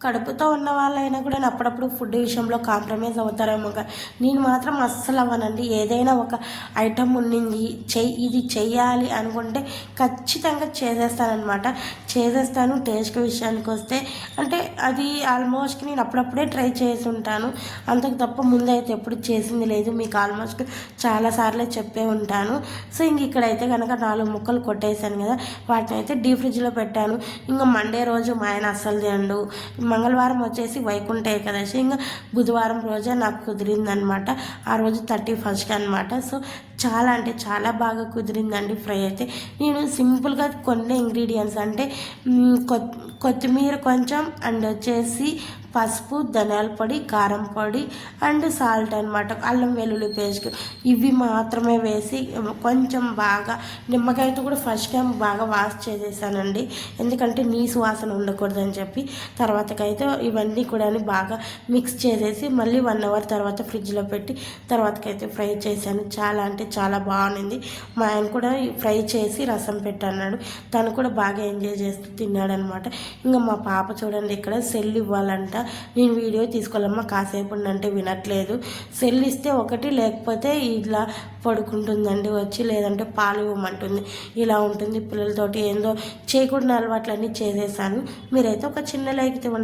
కడుపుతో ఉన్న వాళ్ళైనా కూడా అప్పుడప్పుడు ఫుడ్ విషయంలో కాంప్రమైజ్ అవుతారేమో, నేను మాత్రం అస్సలు అవ్వనండి. ఏదైనా ఒక ఐటమ్ ఉండింది ఇది చెయ్యాలి అనుకుంటే ఖచ్చితంగా చేసేస్తానమాట. చేసేస్తాను. టేస్ట్ విషయానికి వస్తే అంటే అది ఆల్మోస్ట్ నేను అప్పుడప్పుడే ట్రై చేసి ఉంటాను. అంతకు తప్ప ముందైతే ఎప్పుడు చేసింది లేదు. మీకు ఆల్మోస్ట్ చాలాసార్లే చెప్పే ఉంటాను. సో ఇంక ఇక్కడైతే కనుక 4 ముక్కలు కొట్టేశాను కదా, వాటిని అయితే డీప్ ఫ్రిడ్జ్లో పెట్టాను. ఇంకా మండే రోజు మా ఆయన అస్సలు తిండు. మంగళవారం వచ్చేసి వైకుంఠ ఏకాదశి, ఇంకా బుధవారం రోజే నాకు కుదిరిందనమాట. ఆ రోజు 31st అనమాట. సో చాలా అంటే చాలా బాగా కుదిరిందండి ఫ్రై అయితే. నేను సింపుల్గా కొన్ని ఇంగ్రీడియంట్స్ అంటే కొత్తిమీర కొంచెం అండ్ వచ్చేసి పసుపు, ధనియాల పొడి, కారం పొడి అండ్ సాల్ట్ అనమాట, అల్లం వెల్లుల్లి పేస్ట్, ఇవి మాత్రమే వేసి కొంచెం బాగా నిమ్మకాయతో కూడా ఫస్ట్ టైం బాగా వాష్ చేసేసానండి, ఎందుకంటే నీసు వాసన ఉండకూడదని చెప్పి. తర్వాతకైతే ఇవన్నీ కూడా బాగా మిక్స్ చేసేసి మళ్ళీ 1 అవర్ తర్వాత ఫ్రిడ్జ్లో పెట్టి తర్వాతకైతే ఫ్రై చేశాను. చాలా అంటే చాలా బాగుంది. మా ఆయన కూడా ఫ్రై చేసి రసం పెట్టన్నాడు. తను కూడా బాగా ఎంజాయ్ చేస్తూ తిన్నాడనమాట. ఇంకా మా పాప చూడండి ఇక్కడ సెల్ ఇవ్వాలంట. నేను వీడియో తీసుకోవాలమ్మా కాసేపు అంటే వినట్లేదు. సెల్ ఇస్తే ఒకటి, లేకపోతే ఇలా పడుకుంటుందండి వచ్చి, లేదంటే పాలు ఇవ్వమంటుంది. ఇలా ఉంటుంది పిల్లలతోటి. ఏందో చేయకూడని అలవాట్లన్నీ చేసేసాను. మీరైతే ఒక చిన్న లైక్ ఇవ్వండి.